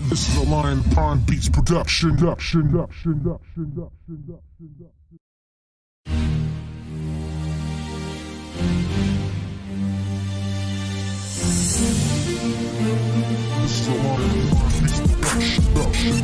This is a Lion Pond Beats production. This is a Lion Pond Beats production.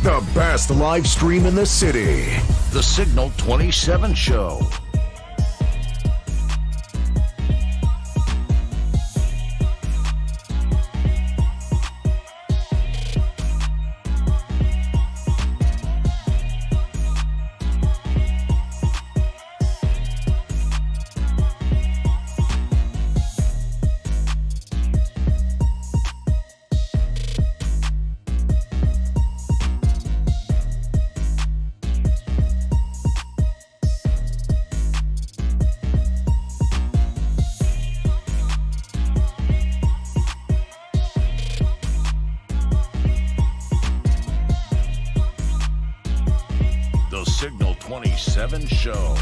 The best live stream in the city. The Signal 27 Show. The Signal 27 Show.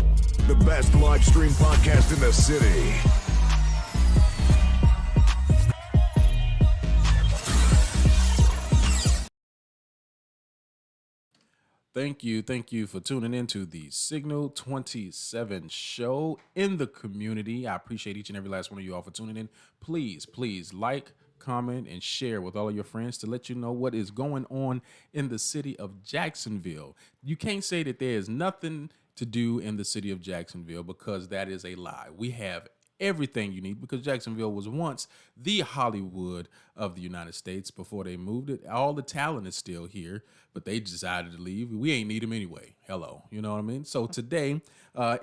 The best live stream podcast in the city. Thank you for tuning in to the Signal 27 Show in the community. I appreciate each and every last one of you all for tuning in. Please like, comment, and share with all of your friends to let you know what is going on in the city of Jacksonville. You can't say that there is nothing to do in the city of Jacksonville, because that is a lie. We have everything you need, because Jacksonville was once the Hollywood of the United States before they moved it. All the talent is still here, but they decided to leave. We ain't need them anyway. Hello, you know what I mean? So today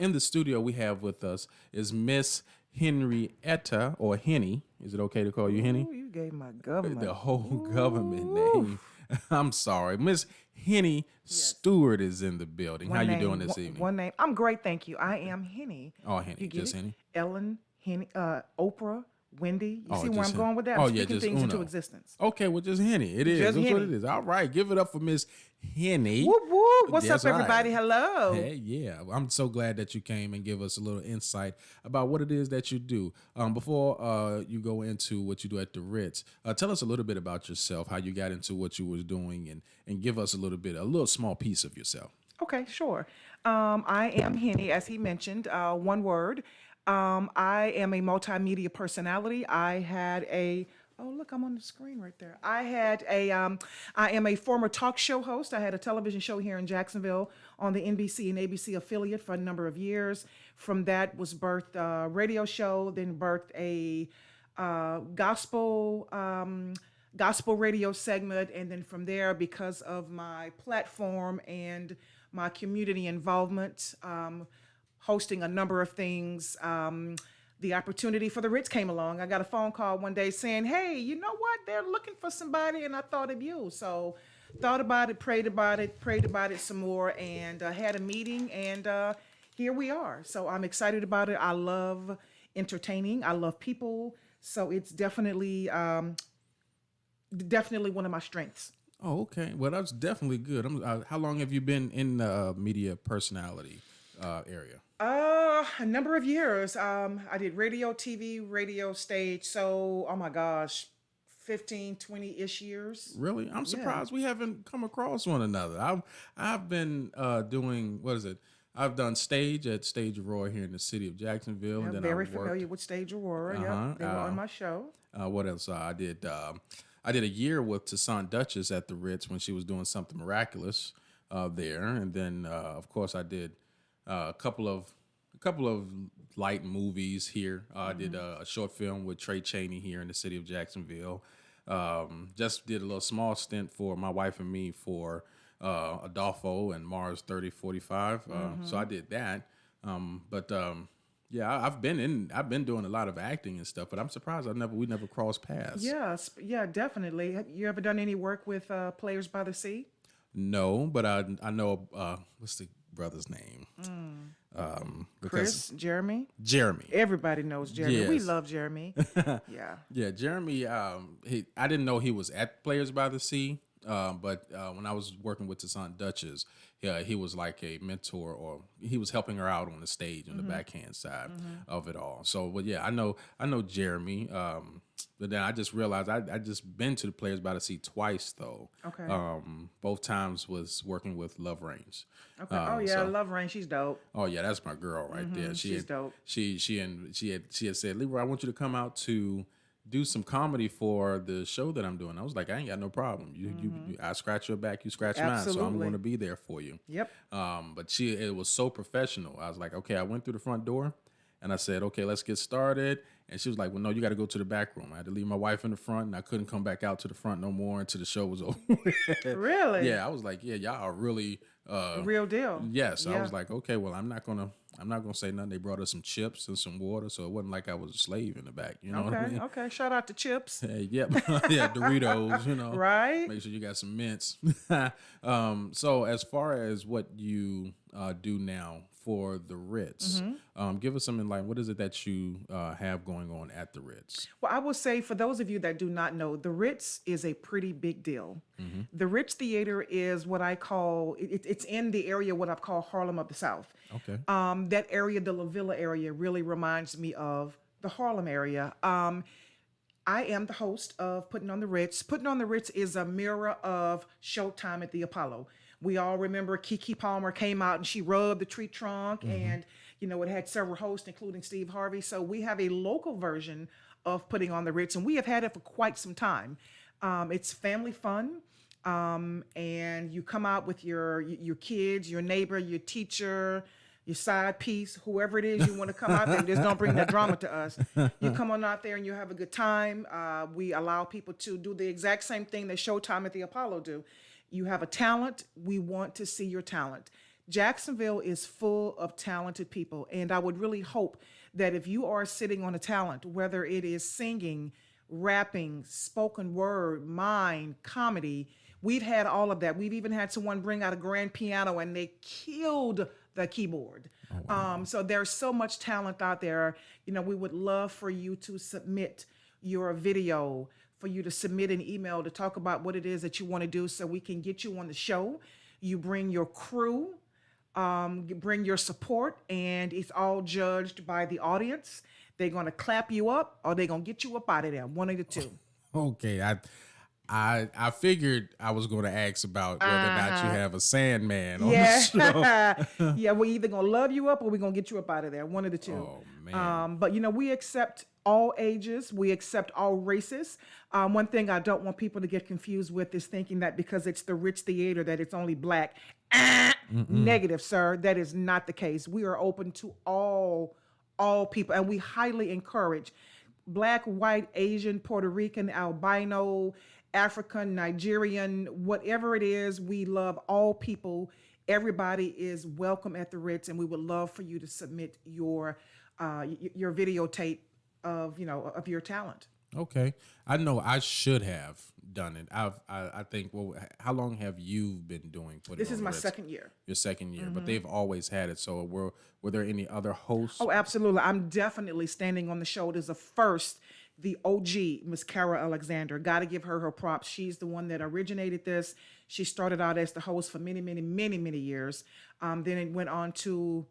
in the studio we have with us is Miss Henrietta, or Henny. Is it okay to call you Henny? Ooh, you gave my government. The whole government name. I'm sorry. Miss Henny Stewart is in the building. How you doing this evening? One name. I'm great, thank you. I am Henny. Oh, Henny, You get just it? Henny? Ellen, Henny, Oprah, Wendy. You see where just I'm going with that? Oh, I'm yeah, speaking just things into Uno. existence. Okay, well, just Henny. It is. Just That's what Henny. it is. All right, give it up for Miss Henny. Whoop whoop! What's That's up, everybody? right. Hello. Hey, yeah. I'm so glad that you came and give us a little insight about what it is that you do. Before you go into what you do at the Ritz, tell us a little bit about yourself, how you got into what you was doing, and give us a little small piece of yourself. Okay, sure. I am Henny, as he mentioned. One word. I am a multimedia personality. I had a Oh, look, I'm on the screen right there. I am a former talk show host. I had a television show here in Jacksonville on the NBC and ABC affiliate for a number of years. From that was birthed a radio show, then birthed a gospel radio segment, and then from there, because of my platform and my community involvement, hosting a number of things, the opportunity for the Ritz came along. I got a phone call one day saying, hey, you know what? They're looking for somebody, and I thought of you. So thought about it, prayed about it some more, and had a meeting, and here we are. So I'm excited about it. I love entertaining. I love people. So it's definitely one of my strengths. Oh, okay. Well, that's definitely good. How long have you been in the media personality area? A number of years. I did radio, TV, radio, stage. So, oh my gosh, 15, 20-ish years. Really? I'm surprised we haven't come across one another. I've been doing, what is it? I've done stage at Stage Aurora here in the city of Jacksonville. I'm and then very I worked, familiar with Stage Aurora. Yeah, they were on my show. What else? I did a year with Toussaint Duchess at the Ritz when she was doing Something Miraculous there. And then, of course, I did a couple of light movies here. I did a short film with Trey Chaney here in the city of Jacksonville. Just did a little small stint for my wife and me for Adolfo and Mars 3045. So I did that. Yeah, I've been doing a lot of acting and stuff, but I'm surprised we never crossed paths. Yes, yeah, definitely. Have you ever done any work with Players by the Sea? No, but I know what's the brother's name? Chris, Jeremy. Everybody knows Jeremy. Yes. We love Jeremy. Yeah. Yeah, Jeremy. I didn't know he was at Players by the Sea, but when I was working with Toussaint Duchess, he was like a mentor, or he was helping her out on the stage on the backhand side of it all. So, but yeah, I know Jeremy. But then I just realized I just been to the Players by the Sea twice though. Okay. Both times was working with Love Reigns. Okay. Love Rain. She's dope. Oh yeah, that's my girl right there. She's dope. She had said, Leroy, I want you to come out to do some comedy for the show that I'm doing. I was like, I ain't got no problem. I scratch your back, you scratch mine. So I'm going to be there for you. Yep. But it was so professional. I was like, okay, I went through the front door and I said, okay, let's get started. And she was like, well, no, you got to go to the back room. I had to leave my wife in the front, and I couldn't come back out to the front no more until the show was over. Really? Yeah, I was like, yeah, y'all are really real deal. Yes, Yeah. I was like, okay, well, I'm not gonna say nothing. They brought us some chips and some water, so it wasn't like I was a slave in the back. You know what I mean? Okay. Shout out to Chips. Hey, yep, yeah, Doritos. You know, Right. Make sure you got some mints. So as far as what you do now for the Ritz, give us some enlightenment. What is it that you have going on at the Ritz? Well, I will say, for those of you that do not know, the Ritz is a pretty big deal. The Ritz Theater is what I call, it's in the area what I've called Harlem of the South. Okay. That area, the La Villa area, really reminds me of the Harlem area. I am the host of Putting on the Ritz. Putting on the Ritz is a mirror of Showtime at the Apollo. We all remember Keke Palmer came out and she rubbed the tree trunk, and it had several hosts, including Steve Harvey. So we have a local version of Putting on the Ritz, and we have had it for quite some time. It's family fun, and you come out with your kids, your neighbor, your teacher, your side piece, whoever it is you want to come out there. Just don't bring that drama to us. You come on out there and you have a good time. We allow people to do the exact same thing that Showtime at the Apollo do. You have a talent. We want to see your talent. Jacksonville is full of talented people, and I would really hope that if you are sitting on a talent, whether it is singing, rapping, spoken word, mime, comedy, We've had all of that. We've even had someone bring out a grand piano and they killed the keyboard. Oh, wow. So there's so much talent out there. We would love for you to submit your video, for you to submit an email to talk about what it is that you want to do so we can get you on the show. You bring your crew, you bring your support, and it's all judged by the audience. They're going to clap you up or they're going to get you up out of there. One of the two. Okay, I figured I was going to ask about whether or not you have a Sandman on the show. Yeah, we're either going to love you up or we're going to get you up out of there. One of the two. Oh, man. But, we accept all ages. We accept all races. One thing I don't want people to get confused with is thinking that because it's the Ritz Theater that it's only black. Negative, sir. That is not the case. We are open to all people, and we highly encourage Black, white, Asian, Puerto Rican, albino, African, Nigerian, whatever it is. We love all people. Everybody is welcome at the Ritz, and we would love for you to submit your videotape of your talent. Okay, I know I should have done it. I think. Well, how long have you been doing? This is my second year. Your second year, but they've always had it. So were there any other hosts? Oh, absolutely. I'm definitely standing on the shoulders of first the OG, Miss Kara Alexander. Got to give her props. She's the one that originated this. She started out as the host for many, many, many, many years. Then it went on to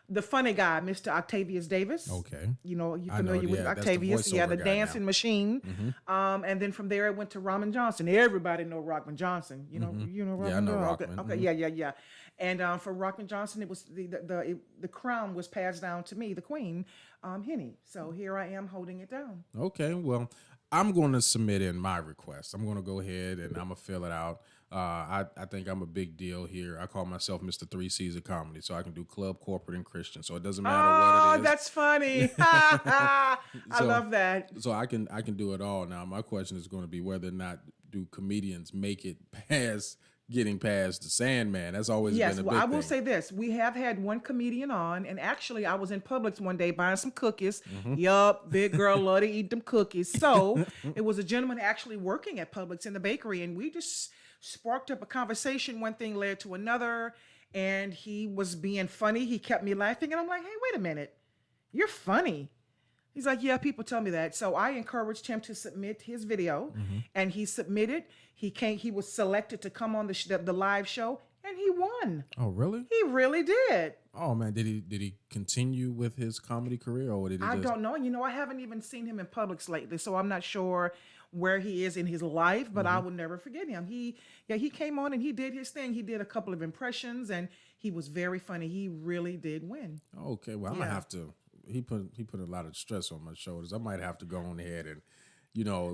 the funny guy, Mr. Octavius Davis. Okay. You're familiar with Octavius. The dancing machine. And then from there, it went to Rahman Johnson. Everybody know Rahman Johnson. You know Rahman? Yeah, I know Johnson? Rahman. Okay, yeah. And for Rahman Johnson, it was the crown was passed down to me, the queen, Henny. So here I am holding it down. Okay, well, I'm going to submit in my request. I'm going to go ahead and I'm going to fill it out. I think I'm a big deal here. I call myself Mr. 3 C's of comedy, so I can do club, corporate, and Christian. So it doesn't matter what it is. That's funny. I love that. So I can do it all. Now, my question is going to be whether or not do comedians make it past getting past the Sandman. That's always been a big thing. I will say this. We have had one comedian on, and actually I was in Publix one day buying some cookies. Yup, big girl love to eat them cookies. So it was a gentleman actually working at Publix in the bakery, and we just sparked up a conversation. One thing led to another, and he was being funny. He kept me laughing, and I'm like, hey, wait a minute. You're funny. He's like, yeah, people tell me that. So I encouraged him to submit his video, and he submitted. He was selected to come on the live show, and he won. Oh, really? He really did. Oh man, did he continue with his comedy career, or did he? I don't know. I haven't even seen him in Publix lately, so I'm not sure where he is in his life. But I will never forget him. He came on and he did his thing. He did a couple of impressions, and he was very funny. He really did win. Okay, well, I'm gonna have to. He put a lot of stress on my shoulders. I might have to go on ahead and,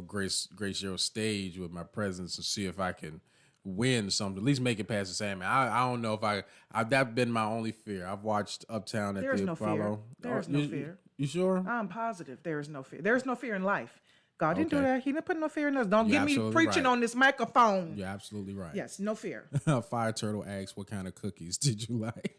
grace your stage with my presence and see if I can win something. At least make it past the Sandman. I don't know if that's been my only fear. I've watched Uptown at There's the no Apollo. fear. There's no fear. You sure? I'm positive there is no fear. There's no fear in life. God didn't do Okay. that. He didn't put no fear in us. Don't You're get me absolutely preaching right. on this microphone. You're absolutely right. Yes, no fear. Fire Turtle asks, "What kind of cookies did you like?"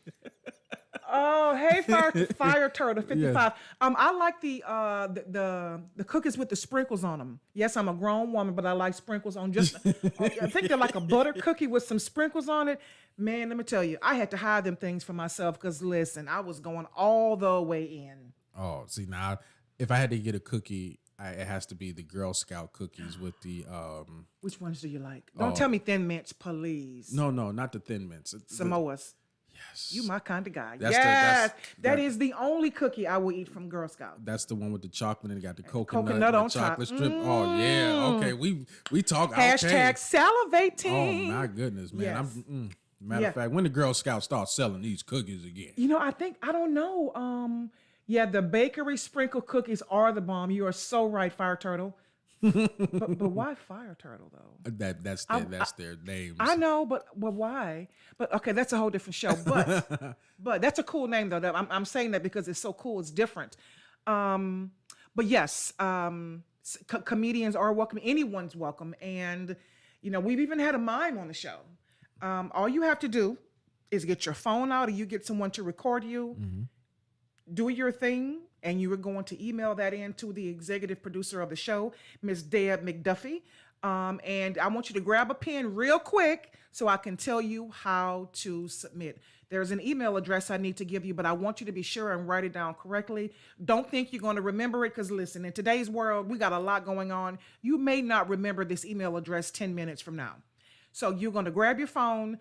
Oh, hey, Fire Turtle 55. I like the cookies with the sprinkles on them. Yes, I'm a grown woman, but I like sprinkles on just. I think they're like a butter cookie with some sprinkles on it. Man, let me tell you, I had to hide them things for myself because listen, I was going all the way in. Oh, see now, if I had to get a cookie, it has to be the Girl Scout cookies with the. Which ones do you like? Don't tell me Thin Mints, please. No, not the Thin Mints. Samoas. Yes. You my kind of guy. That's that is the only cookie I will eat from Girl Scout. That's the one with the chocolate and it got the coconut Coconut and on the chocolate top. strip. Oh yeah. Okay. We talk. Hashtag Okay. salivating. Oh my goodness, man. Yes. Matter of fact, when the Girl Scouts start selling these cookies again? I don't know. Yeah, the bakery sprinkle cookies are the bomb. You are so right, Fire Turtle. but why Fire Turtle though? That's their names. I know, but why? But okay, that's a whole different show. But that's a cool name though. I'm saying that because it's so cool. It's different. But yes, comedians are welcome. Anyone's welcome. And we've even had a mime on the show. All you have to do is get your phone out, or you get someone to record you. Do your thing, and you are going to email that in to the executive producer of the show, Miss Deb McDuffie. And I want you to grab a pen real quick so I can tell you how to submit. There's an email address I need to give you, but I want you to be sure and write it down correctly. Don't think you're going to remember it, because listen, in today's world, we got a lot going on. You may not remember this email address 10 minutes from now. So you're going to grab your phone,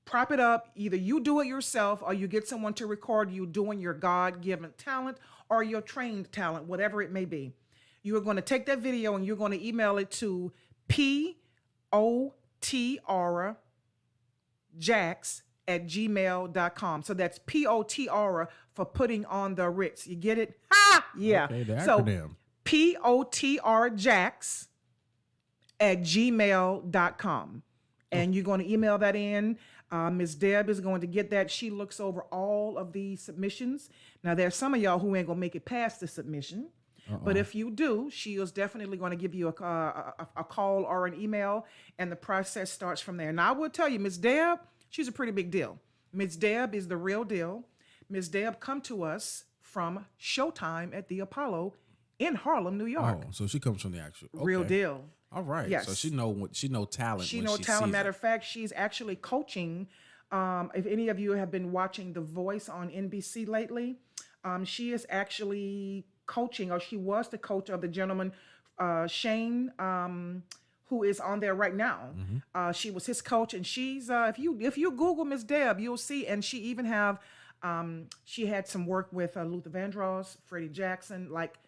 prop it up. Either you do it yourself or you get someone to record you doing your God-given talent or your trained talent, whatever it may be. You're going to take that video and you're going to email it to potrjax@gmail.com. So that's POTR for putting on the Ritz. You get it? Ha! Yeah. Okay, the So acronym. potrjax@gmail.com. And you're going to email that in. Ms. Deb is going to get that. She looks over all of the submissions. Now, there's some of y'all who ain't going to make it past the submission. But if you do, she is definitely going to give you a call or an email, and the process starts from there. Now, I will tell you, Ms. Deb, she's a pretty big deal. Ms. Deb is the real deal. Ms. Deb come to us from Showtime at the Apollo in Harlem, New York. Oh, so she comes from the actual Real okay. deal. All right. Yes. So she know talent. She when know she talent. sees Matter it. of fact, she's actually coaching. If any of you have been watching The Voice on NBC lately, she is actually coaching, or she was the coach of the gentleman, Shane, who is on there right now. She was his coach, and she's if you Google Miss Deb, you'll see. And she even have she had some work with Luther Vandross, Freddie Jackson, like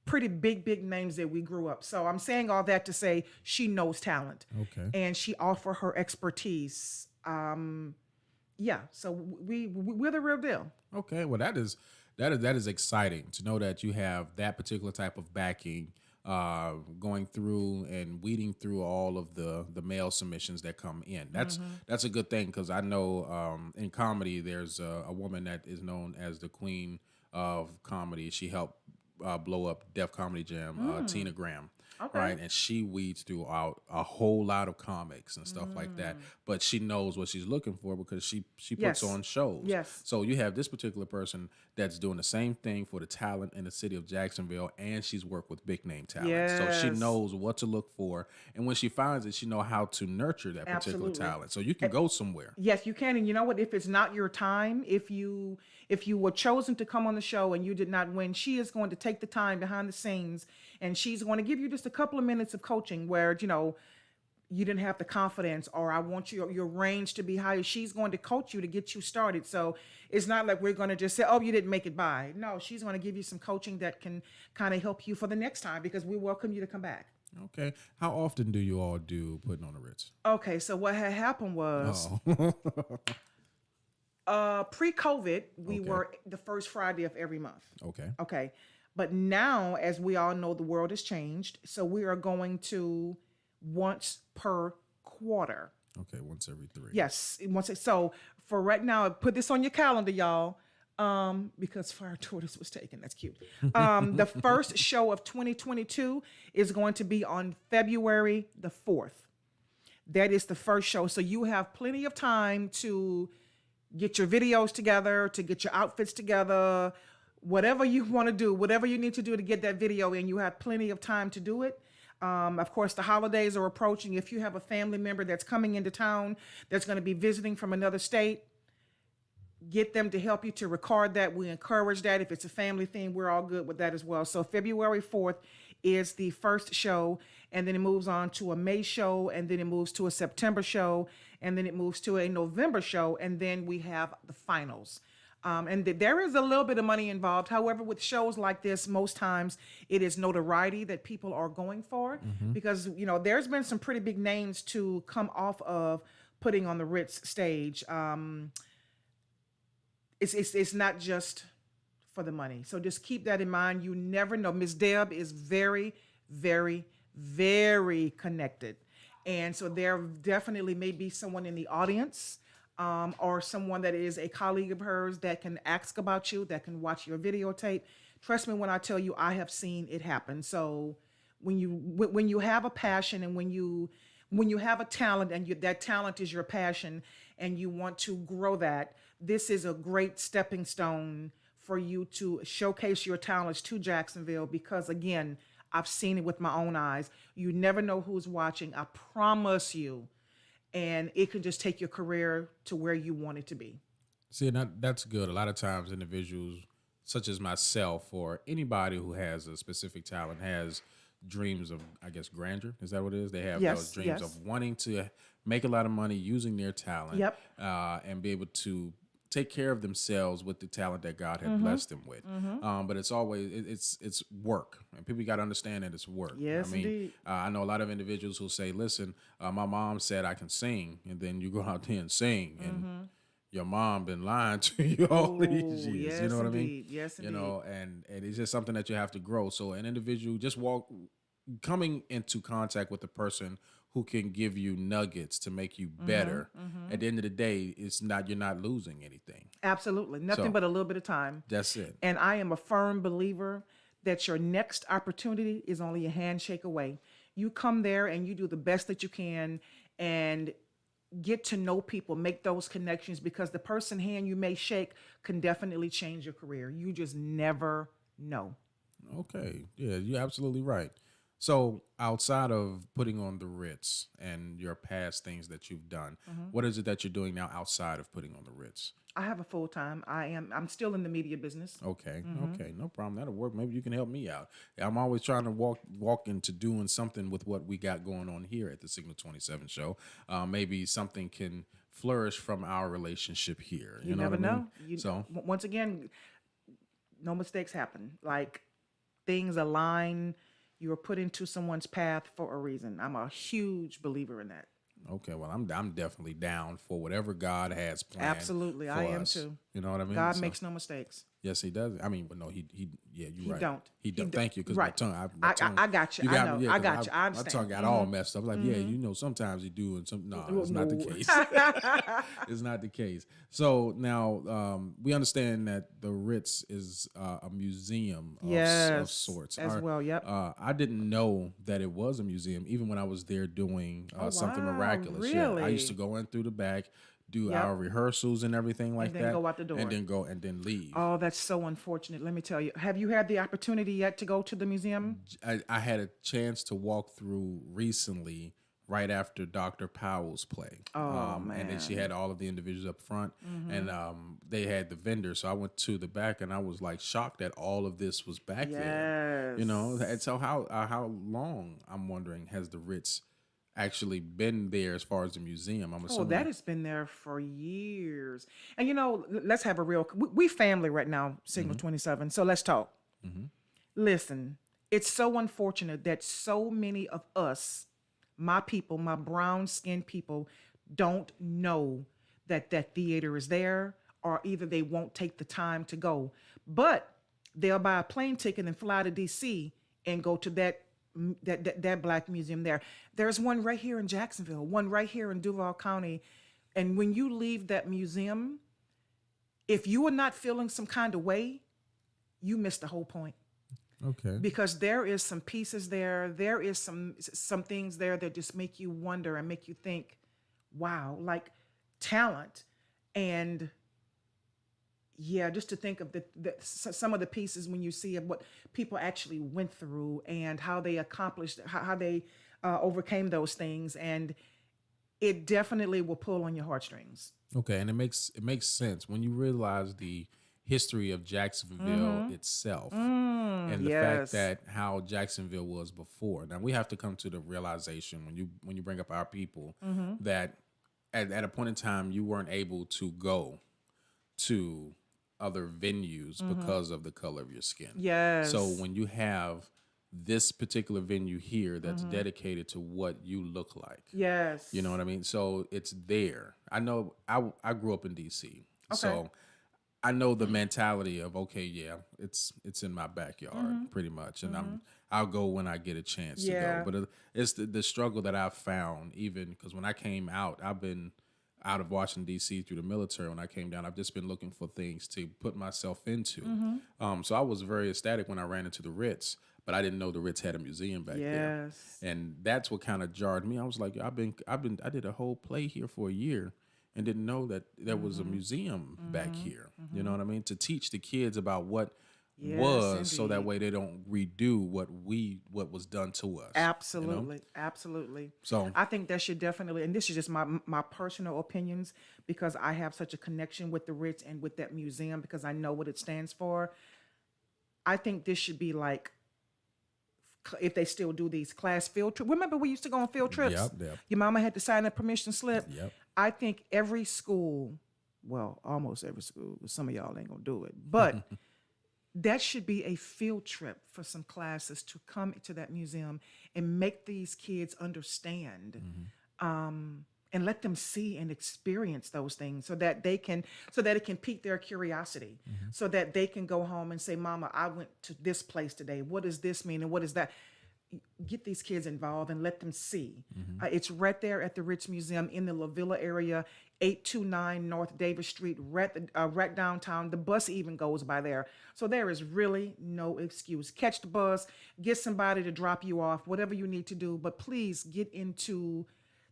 pretty big names that we grew up. So I'm saying all that to say she knows talent. Okay. And she offer her expertise. Yeah. So we're the real deal. Okay. Well, that is exciting to know that you have that particular type of backing, going through and weeding through all of the mail submissions that come in. That's a good thing, because I know in comedy there's a woman that is known as the queen of comedy. She helped blow up Def Comedy Jam, Tina Graham. Okay. Right, and she weeds throughout a whole lot of comics and stuff like that. But she knows what she's looking for, because she Yes. puts on shows. Yes. So you have this particular person that's doing the same thing for the talent in the city of Jacksonville, and she's worked with big name talent. So she Yes. knows what to look for, and when she finds it, she know how to nurture that particular Absolutely. talent. So you can go somewhere. Yes, you can. And you know what? If it's not your time, if you were chosen to come on the show and you did not win, she is going to take the time behind the scenes, and she's going to give you just a couple of minutes of coaching where, you didn't have the confidence, or I want your range to be higher. She's going to coach you to get you started. So it's not like we're going to just say, oh, you didn't make it by. No, she's going to give you some coaching that can kind of help you for the next time, because we welcome you to come back. Okay. How often do you all do Putting on the Ritz? Okay, so what had happened was pre-COVID, we were the first Friday of every month. Okay. Okay. But now, as we all know, the world has changed. So we are going to once per quarter. Okay. Once every 3. Yes. So for right now, put this on your calendar, y'all. Because Fire Tortoise was taken. That's cute. The first show of 2022 is going to be on February the 4th. That is the first show. So you have plenty of time to get your videos together, to get your outfits together, whatever you want to do, whatever you need to do to get that video in, you have plenty of time to do it. Of course, the holidays are approaching. If you have a family member that's coming into town, that's going to be visiting from another state, get them to help you to record that. We encourage that. If it's a family thing, we're all good with that as well. So February 4th is the first show, and then it moves on to a May show, and then it moves to a September show, and then it moves to a November show, and then we have the finals. And there is a little bit of money involved. However, with shows like this, most times it is notoriety that people are going for, because, there's been some pretty big names to come off of Putting on the Ritz stage. It's not just for the money. So just keep that in mind. You never know. Ms. Deb is very, very, very connected. And so there definitely may be someone in the audience, or someone that is a colleague of hers that can ask about you, that can watch your videotape. Trust me when I tell you, I have seen it happen. So when you have a passion, and when you have a talent, and that talent is your passion, and you want to grow that, this is a great stepping stone for you to showcase your talents to Jacksonville, because again, I've seen it with my own eyes. You never know who's watching. I promise you. And it can just take your career to where you want it to be. See, that's good. A lot of times individuals such as myself or anybody who has a specific talent has dreams of, I guess, grandeur. Is that what it is? They have those dreams of wanting to make a lot of money using their talent and be able to take care of themselves with the talent that God had blessed them with. But it's always, it's work. And people got to understand that it's work. Yes, I mean, indeed. I know a lot of individuals who say, listen, my mom said I can sing. And then you go out there and sing. And your mom been lying to you all these years. Yes, You know what I indeed. mean? Yes, You indeed. know, and it's just something that you have to grow. So an individual just coming into contact with a person who can give you nuggets to make you better. At the end of the day, you're not losing anything. Absolutely. Nothing So- but a little bit of time. That's it. And I am a firm believer that your next opportunity is only a handshake away. You come there and you do the best that you can and get to know people, make those connections, because the person hand you may shake can definitely change your career. You just never know. Okay. Yeah, you're absolutely right. So outside of putting on the Ritz and your past things that you've done, what is it that you're doing now outside of putting on the Ritz? I have a full time. I'm still in the media business. Okay. Okay. No problem. That'll work. Maybe you can help me out. I'm always trying to walk into doing something with what we got going on here at the Signal 27 show. Maybe something can flourish from our relationship here. You know never what I mean? know. So Once again, no mistakes happen. Like things align. You are put into someone's path for a reason. I'm a huge believer in that. okay, well, I'm definitely down for whatever God has planned. Absolutely, for I am us. too. You know what I mean? God So- makes no mistakes. Yes, he does. I mean, but no, yeah, you're right. don't. He He don't. don't. Thank you, because Right. my I tongue. got you. I know. I 'cause got you. I My understand. tongue got all messed up. Like, yeah, you know, sometimes he do, and some. No, it's not the No. case. It's not the case. So now we understand that the Ritz is a museum of Yes, sorts. as well, yep. I didn't know that it was a museum, even when I was there doing something wow, miraculous. Yeah, I really? used to go in through the back, do Yep. our rehearsals and everything like then that, go out the door. and then go and then leave. Oh, that's so unfortunate. Let me tell you. Have you had the opportunity yet to go to the museum? I had a chance to walk through recently, right after Dr. Powell's play. And then she had all of the individuals up front, and they had the vendors. So I went to the back, and I was like shocked that all of this was back there. You know, and so how long, I'm wondering, has the Ritz actually been there as far as the museum? I'm Oh, assuming. that has been there for years. And you know, let's have a real. We family right now, Signal 27. So let's talk. Listen, it's so unfortunate that so many of us, my people, my brown skinned people, don't know that that theater is there, or either they won't take the time to go. But they'll buy a plane ticket and fly to DC and go to that black museum there. There's one right here in Jacksonville, one right here in Duval County. And when you leave that museum, if you are not feeling some kind of way, you missed the whole point. Okay. Because there is some pieces there, there is some things there that just make you wonder and make you think, wow, like talent. And yeah, just to think of some of the pieces when you see what people actually went through and how they accomplished, how they overcame those things, and it definitely will pull on your heartstrings. Okay, and it makes sense when you realize the history of Jacksonville itself, and the fact yes. that how Jacksonville was before. Now we have to come to the realization when you bring up our people that at a point in time you weren't able to go to other venues because of the color of your skin. Yes. So when you have this particular venue here that's dedicated to what you look like. Yes. You know what I mean? So it's there. I know I grew up in DC. So I know the mentality of, okay, yeah, it's in my backyard pretty much. And I'll go when I get a chance to go. But it's the struggle that I've found, even because when I came out, I've been out of Washington, D.C. through the military. When I came down, I've just been looking for things to put myself into. So I was very ecstatic when I ran into the Ritz, but I didn't know the Ritz had a museum back there. And that's what kind of jarred me. I was like, I did a whole play here for a year and didn't know that there was a museum back here. You know what I mean? To teach the kids about what Yes, was, so that indeed. way they don't redo what was done to us. Absolutely, absolutely. So I think that should definitely, and this is just my personal opinions because I have such a connection with the Ritz and with that museum because I know what it stands for. I think this should be like if they still do these class field trips. Remember we used to go on field trips? Yep. Your mama had to sign a permission slip. Yep. I think every school, well, almost every school, some of y'all ain't gonna do it, but that should be a field trip for some classes to come to that museum and make these kids understand and let them see and experience those things so that they can so that it can pique their curiosity so that they can go home and say, mama, I went to this place today, what does this mean and what is that? Get these kids involved and let them see. It's right there at the Ritz Museum in the La Villa area, 829 North Davis Street, right downtown. The bus even goes by there. So there is really no excuse. Catch the bus, get somebody to drop you off, whatever you need to do. But please get into,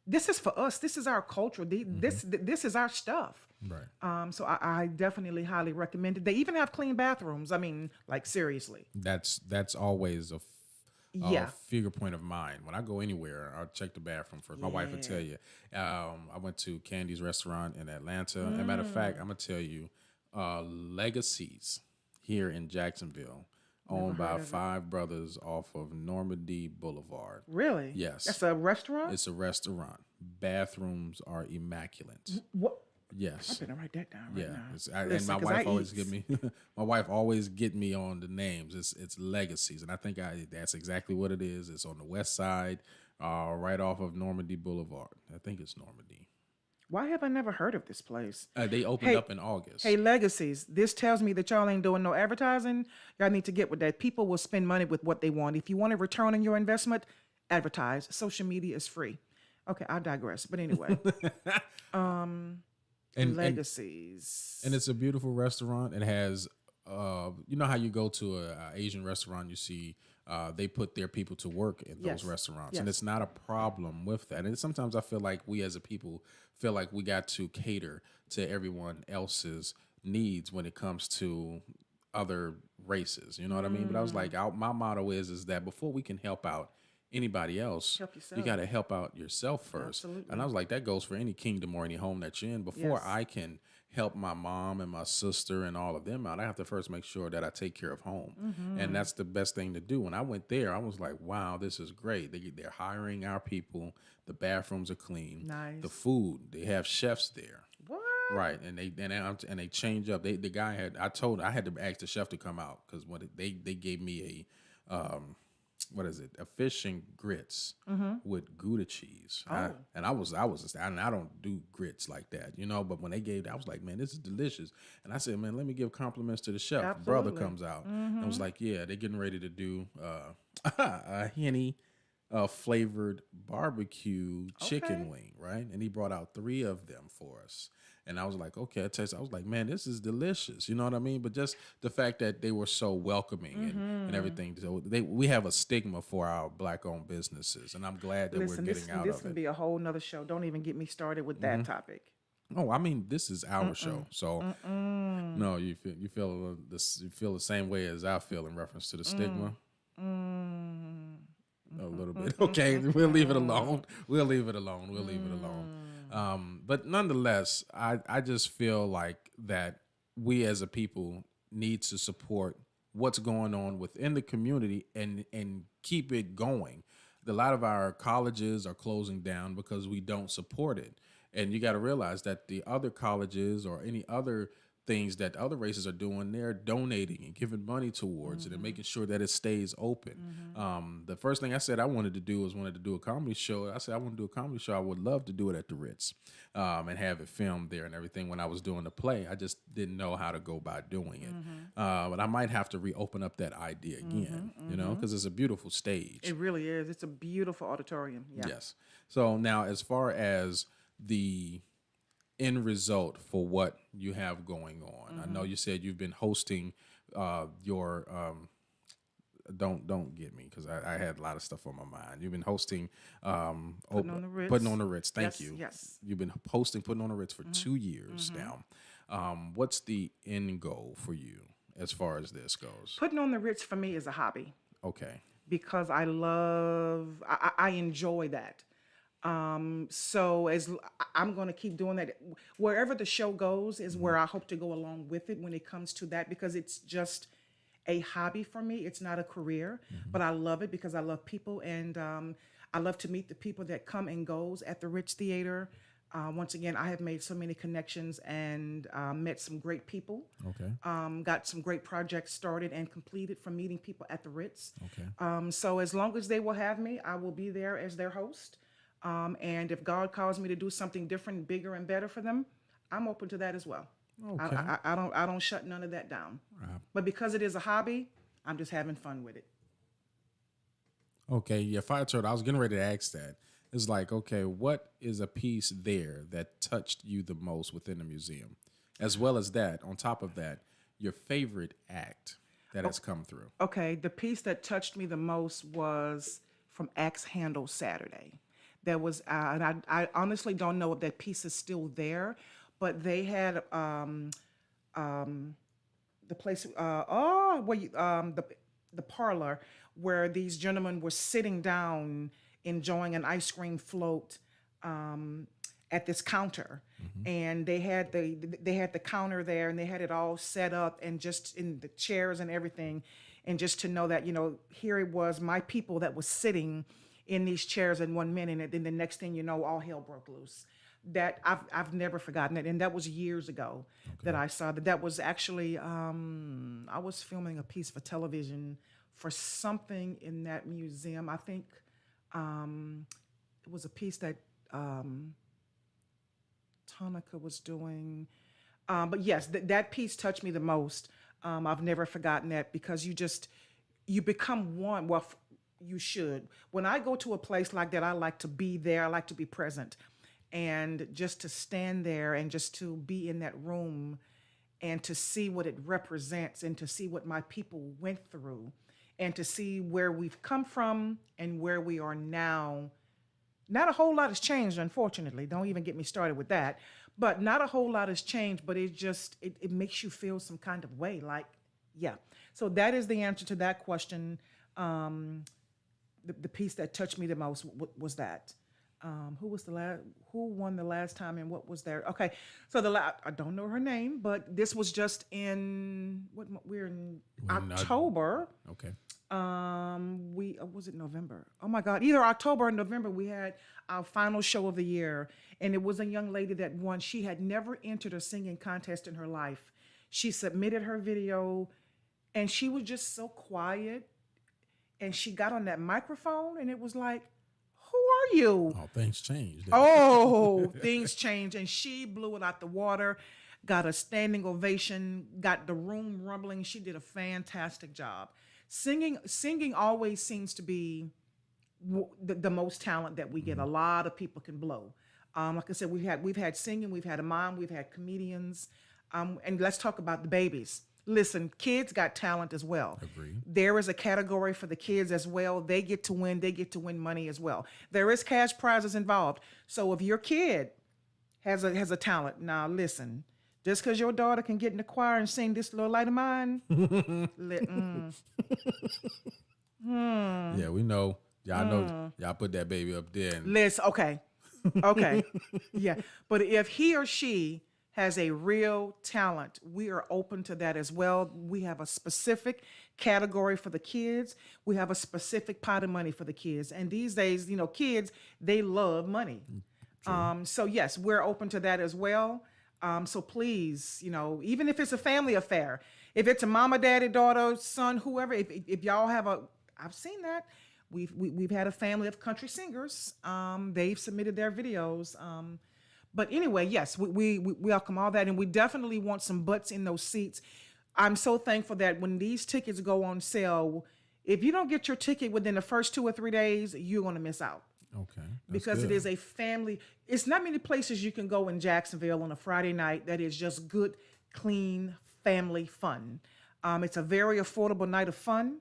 this is for us. This is our culture. This is our stuff. Right. So I definitely highly recommend it. They even have clean bathrooms. I mean, like seriously. That's always a Yeah. figure point of mine. When I go anywhere, I'll check the bathroom first. My wife will tell you. I went to Candy's restaurant in Atlanta. As a matter of fact, I'm gonna tell you, Legacies here in Jacksonville, owned by five brothers off of Normandy Boulevard. Really? Yes. That's a restaurant? It's a restaurant. Bathrooms are immaculate. What? Yes. I'm gonna write that down right Yeah, now. and Listen, my 'cause wife I always eat. get me. My wife always get me on the names. It's Legacies, and I think that's exactly what it is. It's on the west side, right off of Normandy Boulevard. I think it's Normandy. Why have I never heard of this place? They opened Hey- up in August. Hey, Legacies, this tells me that y'all ain't doing no advertising. Y'all need to get with that. People will spend money with what they want. If you want a return on your investment, advertise. Social media is free. Okay, I digress. But anyway, and Legacies. and it's a beautiful restaurant. It has, you know how you go to a Asian restaurant, you see they put their people to work in those Yes. restaurants, and Yes. it's not a problem with that. And sometimes I feel like we as a people feel like we got to cater to everyone else's needs when it comes to other races. You know what I mean? But I was like, my motto is that before we can help out anybody else, Help you yourself. got to help out yourself first. Absolutely. And I was like, that goes for any kingdom or any home that you're in. Before Yes. I can help my mom and my sister and all of them out, I have to first make sure that I take care of home. Mm-hmm. And that's the best thing to do. When I went there, I was like, wow, this is great. They're hiring our people. The bathrooms are clean. Nice. The food, they have chefs there. What? Right, and they change up. The guy had I had to ask the chef to come out because they gave me a what is it, a fish and grits with Gouda cheese. Oh. And I don't do grits like that, you know. But when they gave that, I was like, man, this is delicious. And I said, man, let me give compliments to the chef. Brother Absolutely. comes out and was like, yeah, they're getting ready to do a Henny flavored barbecue chicken wing, right? And he brought out 3 of them for us. And I was like, okay, I was like, man, this is delicious. You know what I mean? But just the fact that they were so welcoming and everything. So we have a stigma for our black-owned businesses, and I'm glad that Listen, we're getting out this of can it. be a whole nother show. Don't even get me started with that topic. Oh, I mean, this is our show, so no, you feel the same way as I feel in reference to the stigma. A little bit. Okay, we'll leave it alone. We'll leave it alone. But nonetheless, I just feel like that we as a people need to support what's going on within the community and keep it going. A lot of our colleges are closing down because we don't support it. And you got to realize that the other colleges or any other things that other races are doing, they're donating and giving money towards it and making sure that it stays open. The first thing I said I wanted to do a comedy show. I said I want to do a comedy show. I would love to do it at the Ritz and have it filmed there and everything when I was doing the play. I just didn't know how to go about doing it. But I might have to reopen up that idea again, you know, because it's a beautiful stage. It really is. It's a beautiful auditorium. Yeah. Yes. So now as far as the end result for what you have going on. I know you said you've been hosting your don't get me because I had a lot of stuff on my mind. You've been hosting Putting on the Ritz. Putting on the Ritz. Thank Yes, you. yes. You've been hosting Putting on the Ritz for 2 years now. What's the end goal for you as far as this goes? Putting on the Ritz for me is a hobby Okay. because I enjoy that. So I'm going to keep doing that. Wherever the show goes is where I hope to go along with it when it comes to that, because it's just a hobby for me. It's not a career, but I love it because I love people, and I love to meet the people that come and goes at the Ritz Theater. Once again, I have made so many connections and met some great people. Okay. Got some great projects started and completed from meeting people at the Ritz. Okay. So as long as they will have me, I will be there as their host. And if God calls me to do something different, bigger, and better for them, I'm open to that as well. Okay. I don't shut none of that down. But because it is a hobby, I'm just having fun with it. Okay. Yeah, Fire Turtle, I was getting ready to ask that. It's like, okay, what is a piece there that touched you the most within the museum? As well as that, on top of that, your favorite act that has come through. Okay, the piece that touched me the most was from Axe Handle Saturday. There was, and I honestly don't know if that piece is still there, but they had the place, where you, the parlor where these gentlemen were sitting down enjoying an ice cream float at this counter, and they had the counter there, and they had it all set up, and just in the chairs and everything, and just to know that, you know, here it was, my people that was sitting in these chairs in 1 minute, and then the next thing you know, all hell broke loose. That I've never forgotten it, and that was years ago that I saw that. That was actually I was filming a piece for television for something in that museum. I think it was a piece that Tonica was doing. But yes, that piece touched me the most. I've never forgotten that, because you become one. Well, you should. When I go to a place like that, I like to be there. I like to be present. And just to stand there and just to be in that room and to see what it represents and to see what my people went through and to see where we've come from and where we are now. Not a whole lot has changed, unfortunately. Don't even get me started with that. But not a whole lot has changed, but it makes you feel some kind of way. Like, yeah. So that is the answer to that question. The piece that touched me the most was that. Who won the last time and what was there? Okay, so I don't know her name, but this was just we're in October. Okay. Was it November? Oh my God, either October or November, we had our final show of the year, and it was a young lady that won. She had never entered a singing contest in her life. She submitted her video, and she was just so quiet, and she got on that microphone, and it was like, who are you? Oh, things changed. Oh, things changed. And she blew it out the water, got a standing ovation, got the room rumbling. She did a fantastic job. Singing always seems to be the most talent that we get. A lot of people can blow. Like I said, we've had singing, we've had a mime, we've had comedians. And let's talk about the babies. Listen, kids got talent as well. Agreed. There is a category for the kids as well. They get to win. They get to win money as well. There is cash prizes involved. So if your kid has a talent, now listen, just because your daughter can get in the choir and sing "This Little Light of Mine," Yeah, we know. Y'all know. Y'all put that baby up there. And listen, okay, yeah. But if he or she has a real talent, we are open to that as well. We have a specific category for the kids. We have a specific pot of money for the kids. And these days, you know, kids, they love money. So yes, we're open to that as well. So please, you know, even if it's a family affair, if it's a mama, daddy, daughter, son, whoever, if y'all have I've seen that. We've had a family of country singers. They've submitted their videos. But anyway, yes, we welcome all that, and we definitely want some butts in those seats. I'm so thankful that when these tickets go on sale, if you don't get your ticket within the first 2 or 3 days, you're going to miss out. Okay. Because good. It is a family. It's not many places you can go in Jacksonville on a Friday night that is just good, clean family fun. It's a very affordable night of fun.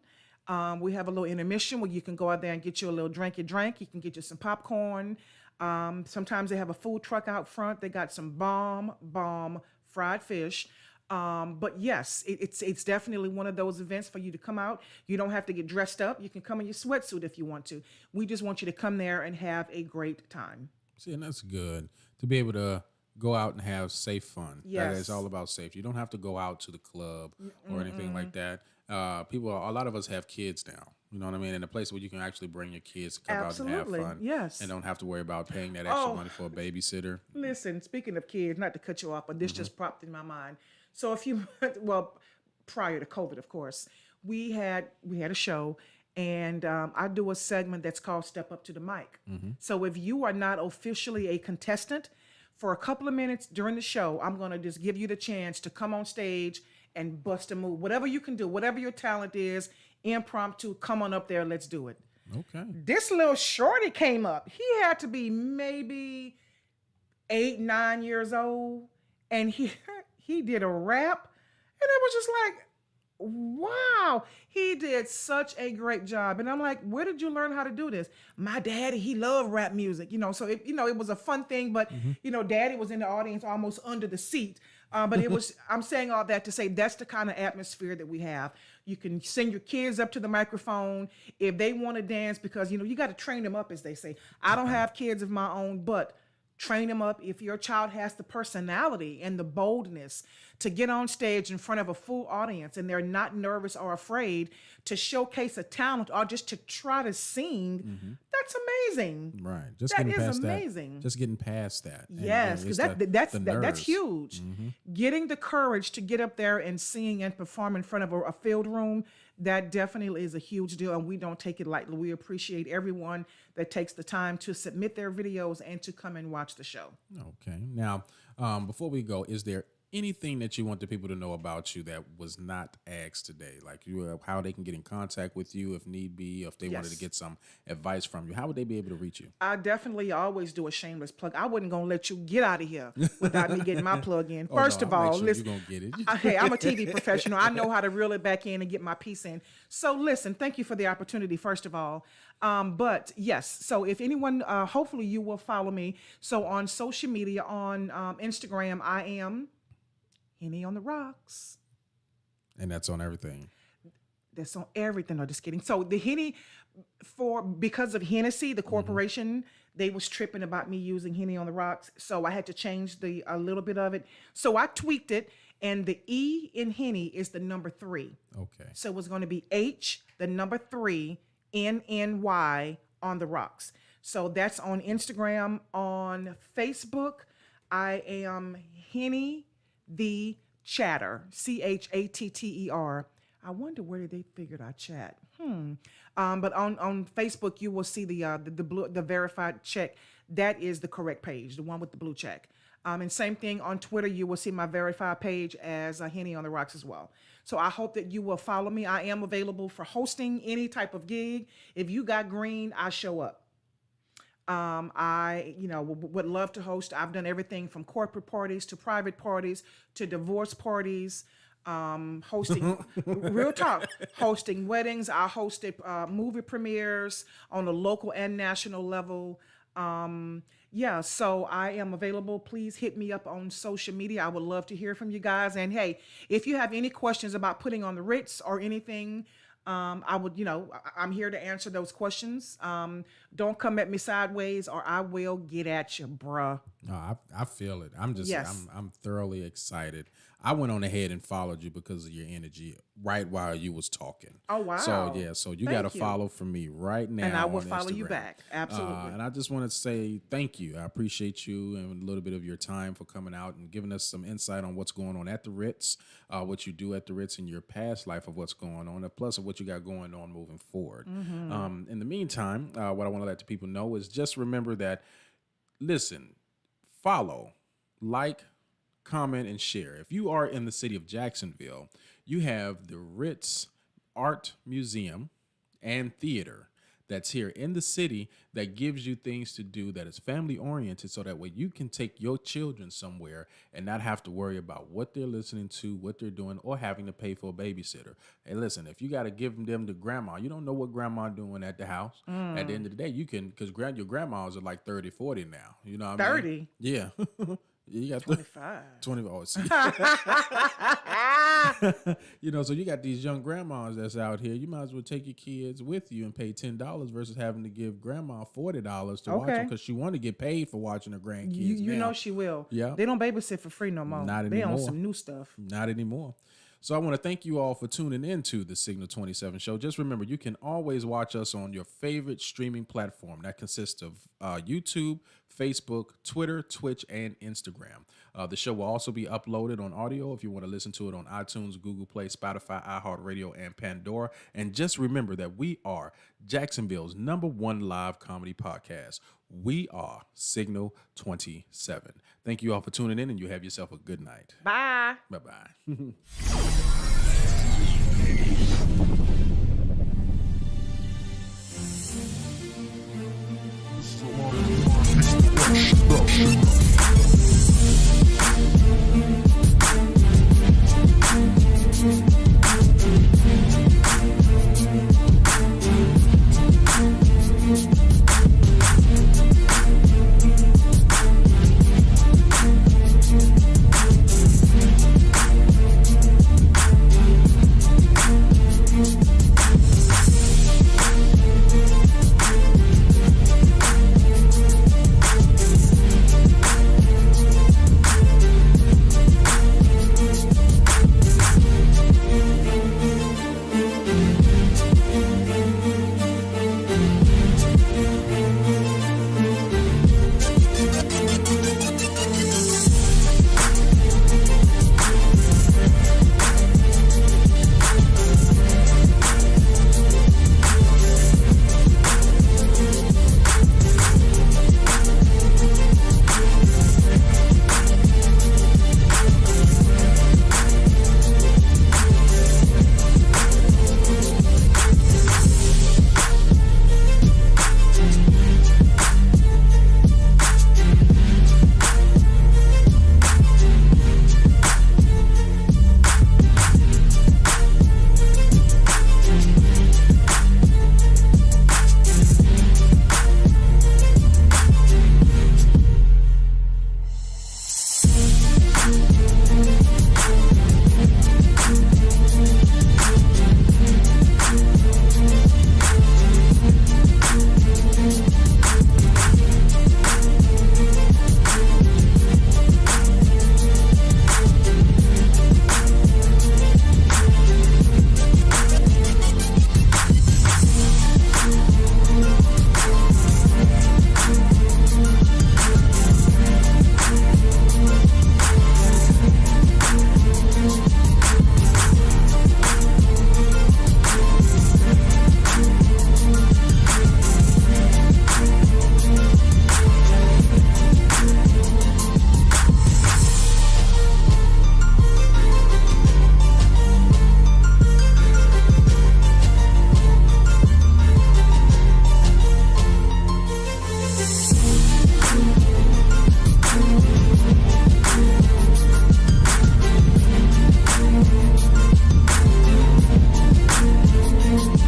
We have a little intermission where you can go out there and get you a little drinky drink. You can get you some popcorn. Sometimes they have a food truck out front. They got some bomb fried fish. But yes, it's definitely one of those events for you to come out. You don't have to get dressed up. You can come in your sweatsuit if you want to. We just want you to come there and have a great time. See, and that's good to be able to go out and have safe fun. That is Yes. all about safety. You don't have to go out to the club or anything like that. A lot of us have kids now. You know what I mean? In a place where you can actually bring your kids to come out and Absolutely. have fun. Yes. And don't have to worry about paying that extra Oh. money for a babysitter. Listen, speaking of kids, not to cut you off, but this just popped in my mind. So a few, well, prior to COVID, of course, we had a show, and I do a segment that's called "Step Up to the Mic." So if you are not officially a contestant, for a couple of minutes during the show, I'm gonna just give you the chance to come on stage and bust a move, whatever you can do, whatever your talent is, impromptu. Come on up there, let's do it. Okay. This little shorty came up. He had to be maybe 8, 9 years old, and he did a rap, and it was just like, wow, he did such a great job. And I'm like, where did you learn how to do this? My daddy, he loved rap music, so it was a fun thing, but daddy was in the audience almost under the seat. But it was, I'm saying all that to say that's the kind of atmosphere that we have. You can send your kids up to the microphone if they want to dance, because you got to train them up, as they say. I don't have kids of my own, but train them up. If your child has the personality and the boldness to get on stage in front of a full audience, and they're not nervous or afraid to showcase a talent or just to try to sing, that's amazing. Right. Just That getting is past amazing. that. Just getting past that. And, Yes, it's because the that's nerves. huge. Getting the courage to get up there and sing and perform in front of a filled room, that definitely is a huge deal, and we don't take it lightly. We appreciate everyone that takes the time to submit their videos and to come and watch the show. Okay. Now, before we go, is there anything that you want the people to know about you that was not asked today? Like how they can get in contact with you if need be, if they wanted to Yes. get some advice from you, how would they be able to reach you? I definitely always do a shameless plug. I wasn't going to let you get out of here without me getting my plug in. Oh, First no, of I'll make all, sure listen, you're gonna get it. hey, I'm a TV professional. I know how to reel it back in and get my piece in. So listen, thank you for the opportunity, first of all. But yes, so if anyone, hopefully you will follow me. So on social media, on Instagram, I am Henny on the Rocks. And that's on everything. That's on everything. No, just kidding. So the Henny, because of Hennessy, the corporation, they was tripping about me using Henny on the Rocks. So I had to change a little bit of it. So I tweaked it, and the E in Henny is the number 3. Okay. So it's going to be H, the number 3, NNY on the Rocks. So that's on Instagram. On Facebook, I am Henny the Chatter, CHATTER. I wonder where they figured I chat. But on Facebook, you will see the verified check. That is the correct page, the one with the blue check. And same thing on Twitter, you will see my verified page as Henny on the Rocks as well. So I hope that you will follow me. I am available for hosting any type of gig. If you got green, I show up. I would love to host. I've done everything from corporate parties to private parties to divorce parties. Hosting real talk, hosting weddings. I hosted movie premieres on the local and national level. So I am available. Please hit me up on social media. I would love to hear from you guys. And hey, if you have any questions about putting on the Ritz or anything, I'm here to answer those questions. Don't come at me sideways or I will get at you, bruh. No, I feel it. Yes. I'm thoroughly excited. I went on ahead and followed you because of your energy right while you was talking. Oh, wow. So you got to follow from me right now. And I will on follow you Instagram. back. Absolutely. And I just want to say thank you. I appreciate you and a little bit of your time for coming out and giving us some insight on what's going on at the Ritz, what you do at the Ritz in your past life of what's going on, and plus of what you got going on moving forward. In the meantime, what I want to let the people know is just remember that, listen, follow, like, comment, and share. If you are in the city of Jacksonville, you have the Ritz Art Museum and Theater that's here in the city that gives you things to do that is family oriented, so that way you can take your children somewhere and not have to worry about what they're listening to, what they're doing, or having to pay for a babysitter. Hey, listen, if you got to give them to grandma, you don't know what grandma doing at the house. At the end of the day, you can, because your grandmas are like 30, 40 now. You know what I mean? 30? Yeah. You got 25. 20. Oh, see. So you got these young grandmas that's out here. You might as well take your kids with you and pay $10 versus having to give grandma $40 to watch them because she want to get paid for watching her grandkids. You know she will. Yeah. They don't babysit for free no more. Not They anymore. on some new stuff. Not anymore. So I want to thank you all for tuning into the Signal 27 show. Just remember, you can always watch us on your favorite streaming platform. That consists of YouTube, Facebook, Twitter, Twitch, and Instagram. The show will also be uploaded on audio if you want to listen to it on iTunes, Google Play, Spotify, iHeartRadio, and Pandora. And just remember that we are Jacksonville's #1 live comedy podcast. We are Signal 27. Thank you all for tuning in, and you have yourself a good night. Bye. Bye-bye. It's the production.